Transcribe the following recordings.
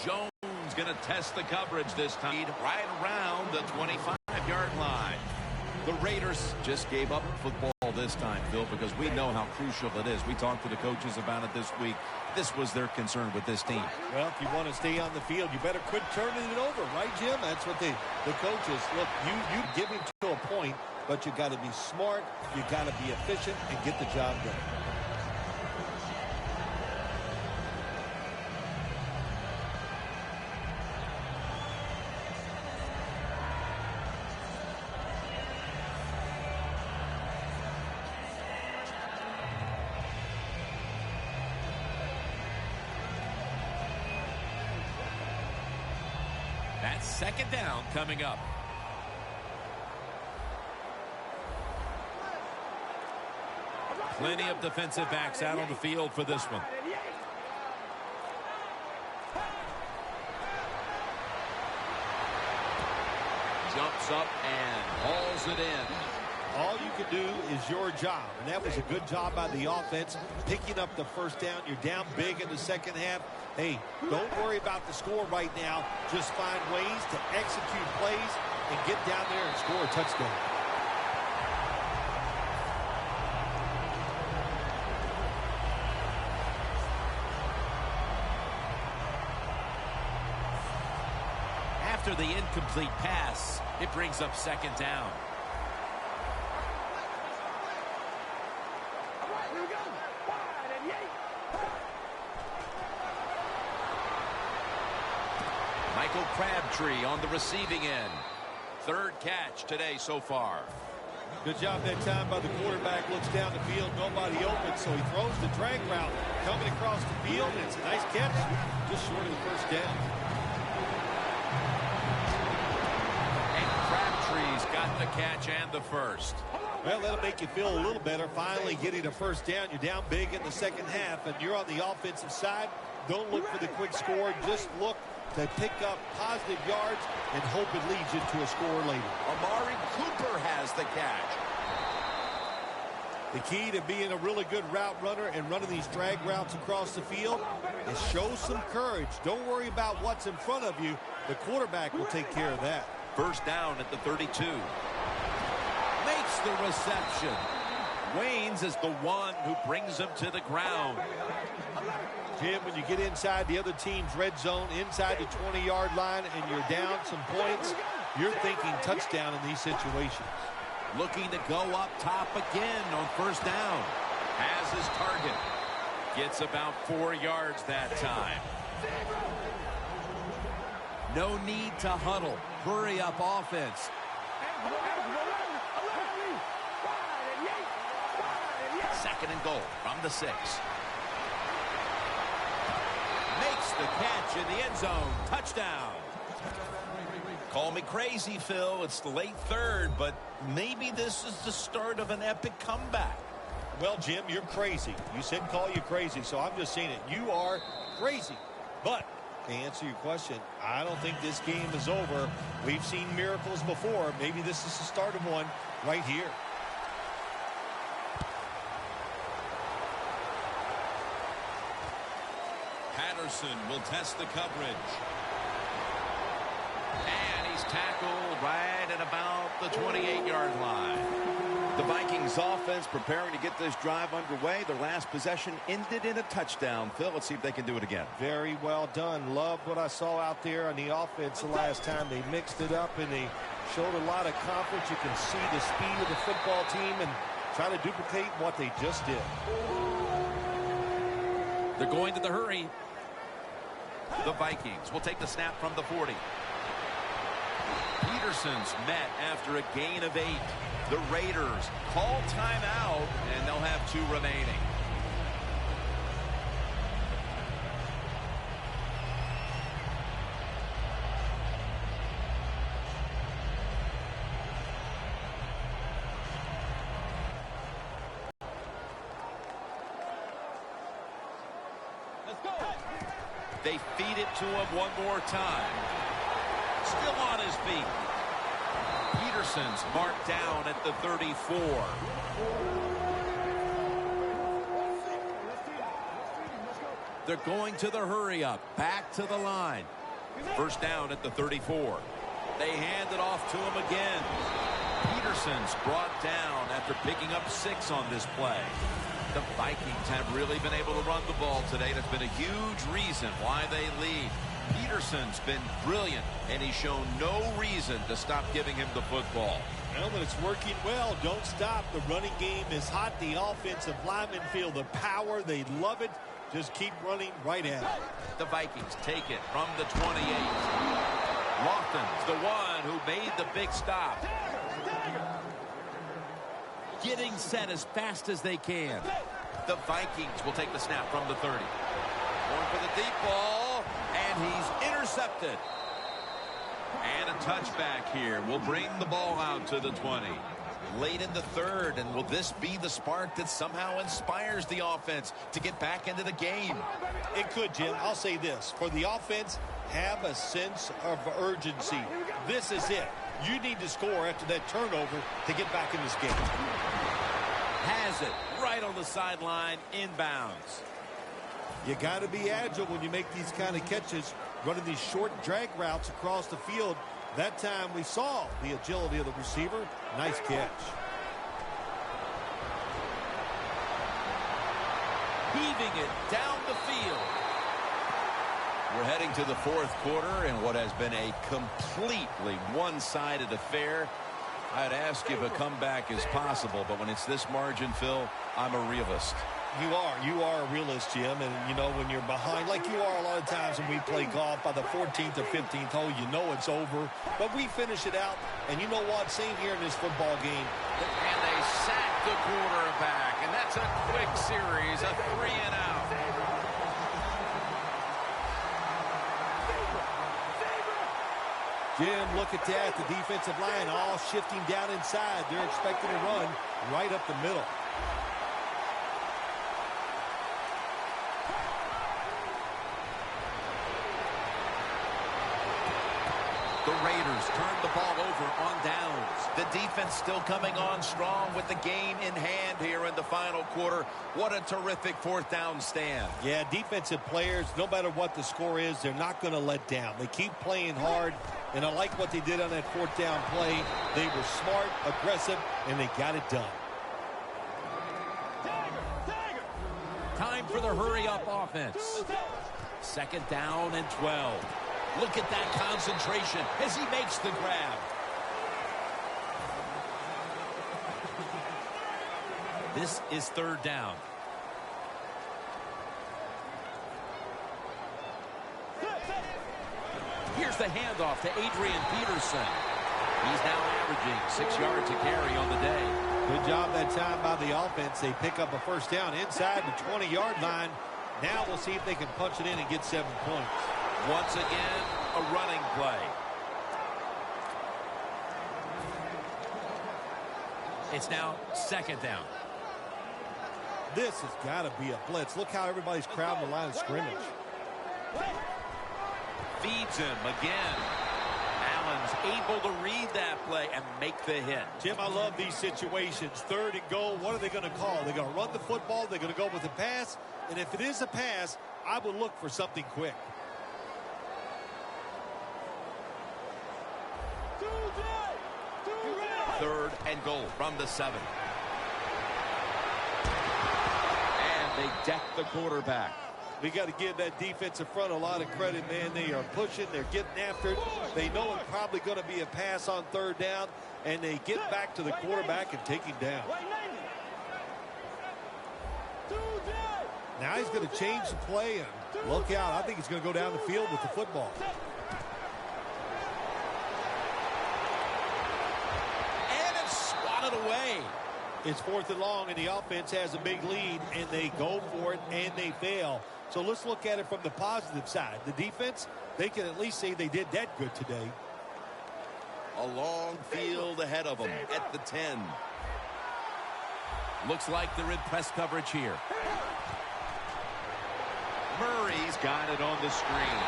Jones going to test the coverage this time. Right around the 25-yard line. The Raiders just gave up football this time, Phil, because we know how crucial it is. We talked to the coaches about it this week. This was their concern with this team. Well, if you want to stay on the field, you better quit turning it over, right, Jim? That's what the coaches, look, you give him to a point, but you got to be smart, you got to be efficient, and get the job done. That's second down coming up. Plenty of defensive backs out on the field for this one. Jumps up and hauls it in. All you can do is your job, and that was a good job by the offense, picking up the first down. You're down big in the second half. Hey, don't worry about the score right now. Just find ways to execute plays and get down there and score a touchdown. After the incomplete pass, it brings up second down. Michael Crabtree on the receiving end. Third catch today so far. Good job that time by the quarterback. Looks down the field, nobody open, so he throws the drag route coming across the field. It's a nice catch, just short of the first down. And Crabtree's got the catch and the first. Well, that'll make you feel a little better. Finally getting a first down. You're down big in the second half, and you're on the offensive side. Don't look for the quick score. Just look to pick up positive yards and hope it leads you to a score later. Amari Cooper has the catch. The key to being a really good route runner and running these drag routes across the field is show some courage. Don't worry about what's in front of you. The quarterback will take care of that. First down at the 32. Makes the reception. Waynes is the one who brings him to the ground. Jim, when you get inside the other team's red zone, inside the 20-yard line, and you're down some points, you're thinking touchdown in these situations. Looking to go up top again on first down. Has his target. Gets about 4 yards that time. No need to huddle. Hurry up offense. Second and goal from the 6. Makes the catch in the end zone. Touchdown. Call me crazy, Phil. It's the late third, but maybe this is the start of an epic comeback. Well, Jim, you're crazy. You said call you crazy, so I'm just saying it. You are crazy. But to answer your question, I don't think this game is over. We've seen miracles before. Maybe this is the start of one right here. Patterson will test the coverage. And he's tackled right at about the 28-yard line. The Vikings offense preparing to get this drive underway. Their last possession ended in a touchdown. Phil, let's see if they can do it again. Very well done. Loved what I saw out there on the offense the last time. They mixed it up and they showed a lot of confidence. You can see the speed of the football team and try to duplicate what they just did. They're going to the hurry. The Vikings will take the snap from the 40. Peterson's met after a gain of 8. The Raiders call timeout, and they'll have 2 remaining. They feed it to him one more time. Still on his feet. Peterson's marked down at the 34. They're going to the hurry up. Back to the line. First down at the 34. They hand it off to him again. Peterson's brought down after picking up 6 on this play. The Vikings have really been able to run the ball today. That's been a huge reason why they lead. Peterson's been brilliant, and he's shown no reason to stop giving him the football. Well, when it's working well, don't stop. The running game is hot. The offensive linemen feel the power. They love it. Just keep running right at it. The Vikings take it from the 28. Lofton's the one who made the big stop. Getting set as fast as they can. The Vikings will take the snap from the 30. Going for the deep ball, and he's intercepted. And a touchback here will bring the ball out to the 20. Late in the third, and will this be the spark that somehow inspires the offense to get back into the game? It could, Jim. I'll say this. For the offense, have a sense of urgency. This is it. You need to score after that turnover to get back in this game. Has it right on the sideline, inbounds. You got to be agile when you make these kind of catches, running these short drag routes across the field. That time we saw the agility of the receiver. Nice catch. Heaving it down the field. We're heading to the fourth quarter in what has been a completely one-sided affair. I'd ask if a comeback is possible, but when it's this margin, Phil, I'm a realist. You are a realist, Jim, and you know when you're behind, like you are a lot of times when we play golf, by the 14th or 15th hole, you know it's over. But we finish it out, and you know what? Same here in this football game. And they sack the quarterback, and that's a quick series, a 3-and-out. Jim, look at that. The defensive line all shifting down inside. They're expecting to run right up the middle. The Raiders turn the ball over on downs. The defense still coming on strong with the game in hand here in the final quarter. What a terrific fourth down stand. Yeah, defensive players, no matter what the score is, they're not going to let down. They keep playing hard, and I like what they did on that fourth down play. They were smart, aggressive, and they got it done. Time for the hurry-up offense. Second down and 12. Look at that concentration as he makes the grab. This is third down. Here's the handoff to Adrian Peterson. He's now averaging 6 yards a carry on the day. Good job that time by the offense. They pick up a first down inside the 20-yard line. Now we'll see if they can punch it in and get 7 points. Once again, a running play. It's now second down. This has got to be a blitz. Look how everybody's crowding the line of scrimmage. Feeds him again. Allen's able to read that play and make the hit. Jim, I love these situations. Third and goal. What are they going to call? They're going to run the football. They're going to go with a pass. And if it is a pass, I would look for something quick. Third and goal from the 7. And they deck the quarterback. We got to give that defensive front a lot of credit, man. They are pushing. They're getting after it. They know it's probably going to be a pass on third down, and they get back to the quarterback and take him down. Now he's going to change the play, and look out. I think he's going to go down the field with the football. Away. It's fourth and long, and the offense has a big lead, and they go for it, and they fail. So let's look at it from the positive side. The defense, they can at least say they did that good today. A long field ahead of them at the 10. Looks like they're in press coverage here. Murray's got it on the screen.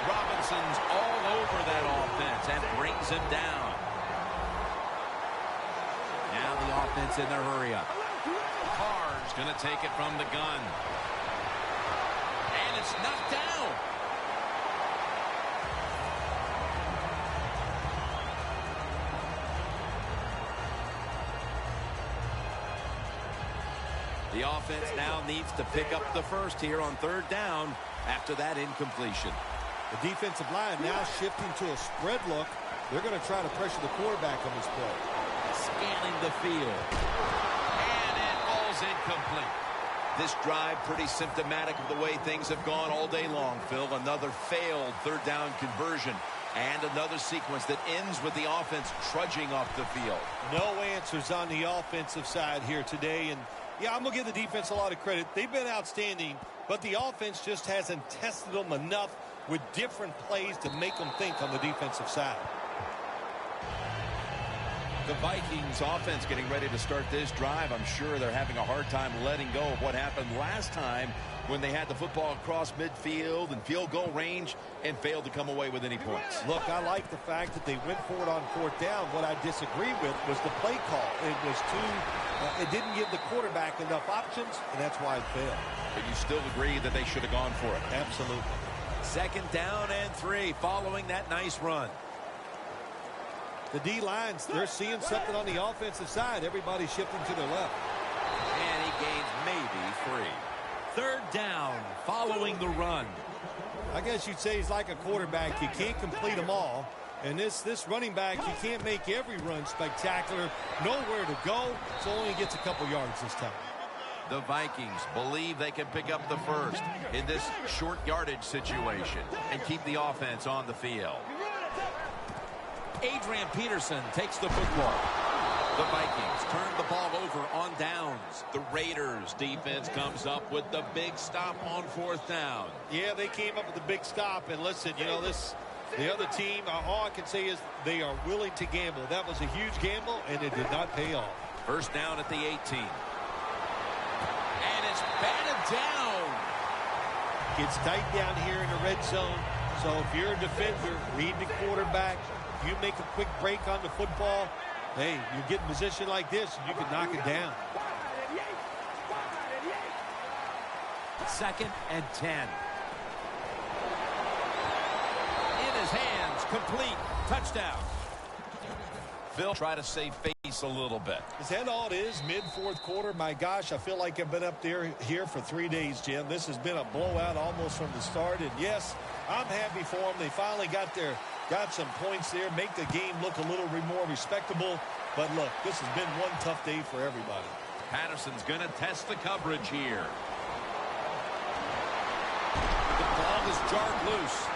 Robinson's all over that offense and brings him down. Now the offense in their hurry-up. Carr's going to take it from the gun. It's knocked down. The offense now needs to pick up the first here on third down after that incompletion. The defensive line now shifting to a spread look. They're going to try to pressure the quarterback on this play. Scanning the field. And it falls incomplete. This drive pretty symptomatic of the way things have gone all day long, Phil. Another failed third down conversion. And another sequence that ends with the offense trudging off the field. No answers on the offensive side here today. And yeah, I'm going to give the defense a lot of credit. They've been outstanding, but the offense just hasn't tested them enough with different plays to make them think on the defensive side. The Vikings offense getting ready to start this drive. I'm sure they're having a hard time letting go of what happened last time when they had the football across midfield and field goal range and failed to come away with any points. Look, I like the fact that they went for it on fourth down. What I disagree with was the play call. It was it didn't give the quarterback enough options, and that's why it failed. But you still agree that they should have gone for it? Absolutely. Second down and 3 following that nice run. The D-lines, they're seeing something on the offensive side. Everybody's shifting to their left. And he gains maybe 3. Third down following the run. I guess you'd say he's like a quarterback. You can't complete them all. And this running back, you can't make every run spectacular. Nowhere to go, so only gets a couple yards this time. The Vikings believe they can pick up the first in this short yardage situation and keep the offense on the field. Adrian Peterson takes the football. The Vikings turn the ball over on downs. The Raiders defense comes up with the big stop on fourth down. Yeah, they came up with the big stop. And listen, you know, the other team, all I can say is they are willing to gamble. That was a huge gamble, and it did not pay off. First down at the 18. And it's batted down. It's tight down here in the red zone. So if you're a defender, read the quarterback, you make a quick break on the football, hey, you get in position like this, and you can knock it down. Second and 10. In his hands, complete, touchdown. Phil, try to save face a little bit. Is that all it is? Mid-fourth quarter? My gosh, I feel like I've been up here for 3 days, Jim. This has been a blowout almost from the start. And yes, I'm happy for them. They finally got some points there, make the game look a little more respectable. But look, this has been one tough day for everybody. Patterson's going to test the coverage here. The ball is jarred loose.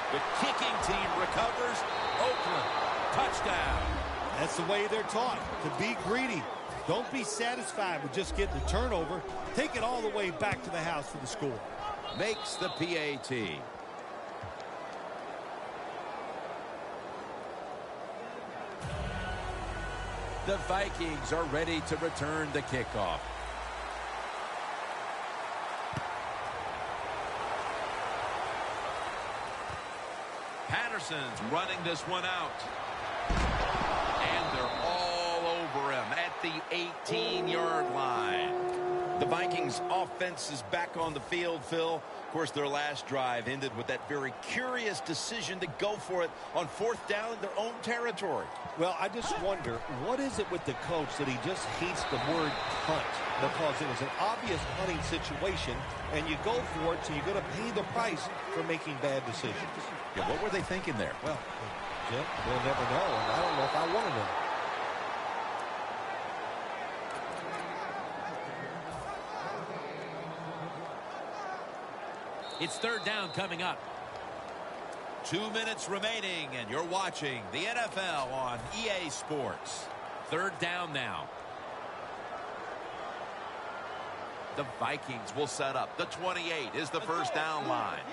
The kicking team recovers. Oakland, touchdown. That's the way they're taught, to be greedy. Don't be satisfied with just getting the turnover. Take it all the way back to the house for the score. Makes the PAT. The Vikings are ready to return the kickoff. Patterson's running this one out. And they're all over him at the 18-yard line. The Vikings offense is back on the field, Phil. Of course, their last drive ended with that very curious decision to go for it on fourth down in their own territory. Well, I just wonder, what is it with the coach that he just hates the word punt? Because it was an obvious punting situation, and you go for it, so you're going to pay the price for making bad decisions. Yeah, what were they thinking there? Well, Jim, we'll never know, and I don't know if I want to know. It's third down coming up. 2 minutes remaining, and you're watching the NFL on EA Sports. Third down now. The Vikings will set up. The 28 is the first down line.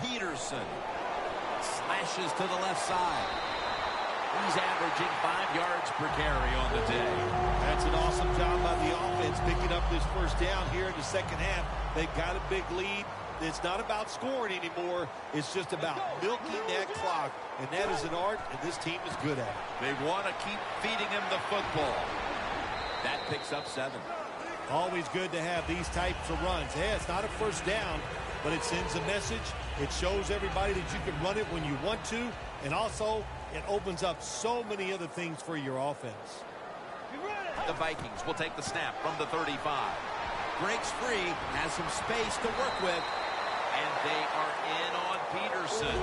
Peterson slashes to the left side. He's averaging 5 yards per carry on the day. That's an awesome job by the offense picking up this first down here in the second half. They've got a big lead. It's not about scoring anymore. It's just about milking that clock. And that is an art, and this team is good at it. They want to keep feeding him the football. That picks up 7. Always good to have these types of runs. Yeah, it's not a first down, but it sends a message. It shows everybody that you can run it when you want to, and also it opens up so many other things for your offense. The Vikings will take the snap from the 35. Breaks free, has some space to work with, and they are in on Peterson.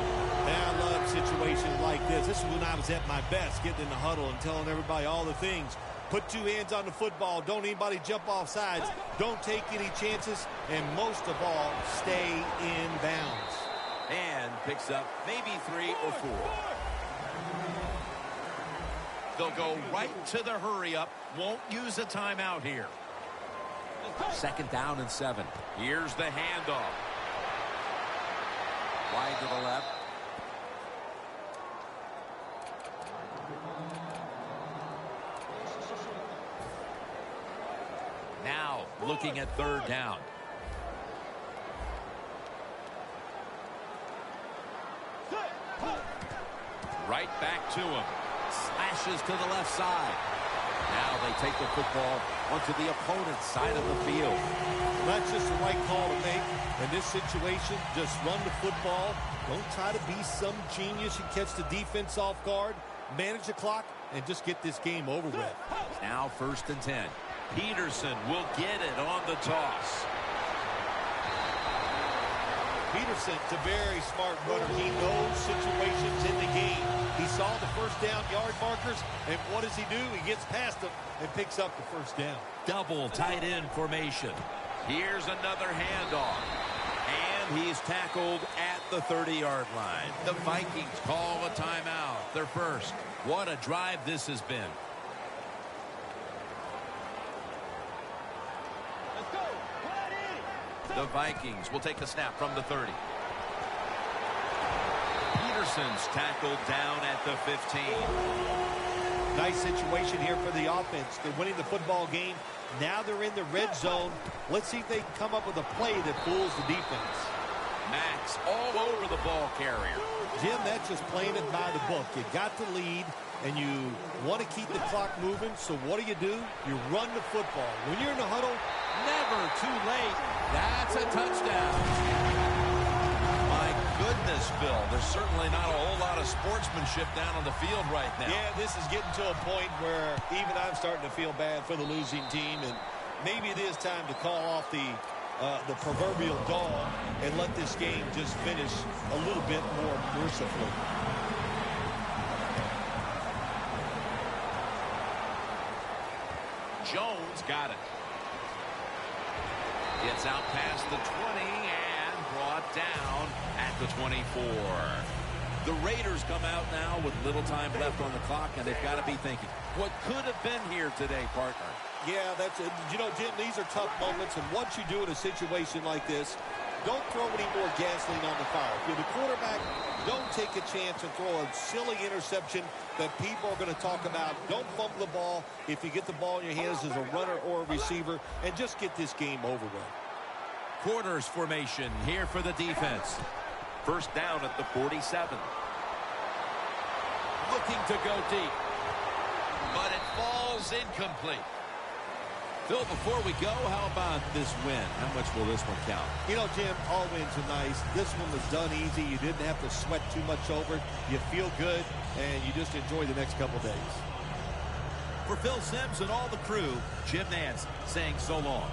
I love situations like this. This is when I was at my best, getting in the huddle and telling everybody all the things. Put two hands on the football. Don't anybody jump off sides. Don't take any chances. And most of all, stay in bounds. And picks up maybe 3 or 4. They'll go right to the hurry up. Won't use a timeout here. 2nd down and 7. Here's the handoff. Wide to the left. Now looking at 3rd down. Right back to him. Slashes to the left side. Now they take the football onto the opponent's side of the field. That's just the right call to make. In this situation, just run the football. Don't try to be some genius and catch the defense off guard. Manage the clock and just get this game over with. Now 1st and 10. Peterson will get it on the toss. Peterson's a very smart runner. He knows situations in the game. He saw the 1st down yard markers, and what does he do? He gets past them and picks up the 1st down. Double tight end formation. Here's another handoff. And he's tackled at the 30-yard line. The Vikings call a timeout. Their first. What a drive this has been. The Vikings will take the snap from the 30. Peterson's tackled down at the 15. Nice situation here for the offense. They're winning the football game. Now they're in the red zone. Let's see if they can come up with a play that fools the defense. Max all over the ball carrier. Jim, that's just playing it by the book. You got the lead, and you want to keep the clock moving. So what do? You run the football. When you're in the huddle, never too late. That's a touchdown. My goodness, Phil. There's certainly not a whole lot of sportsmanship down on the field right now. Yeah, this is getting to a point where even I'm starting to feel bad for the losing team, and maybe it is time to call off the proverbial dog and let this game just finish a little bit more mercifully. Jones got it. Gets out past the 20 and brought down at the 24. The Raiders come out now with little time left on the clock, and they've got to be thinking, what could have been here today, partner? Yeah, that's it. You know, Jim, these are tough moments, and what you do in a situation like this, don't throw any more gasoline on the fire. If you're the quarterback, don't take a chance and throw a silly interception that people are going to talk about. Don't fumble the ball if you get the ball in your hands as a runner or a receiver, and just get this game over with. Quarters formation here for the defense. 1st down at the 47. Looking to go deep. But it falls incomplete. Phil, before we go, how about this win? How much will this one count? You know, Jim, all wins are nice. This one was done easy. You didn't have to sweat too much over it. You feel good, and you just enjoy the next couple days. For Phil Simms and all the crew, Jim Nance saying so long.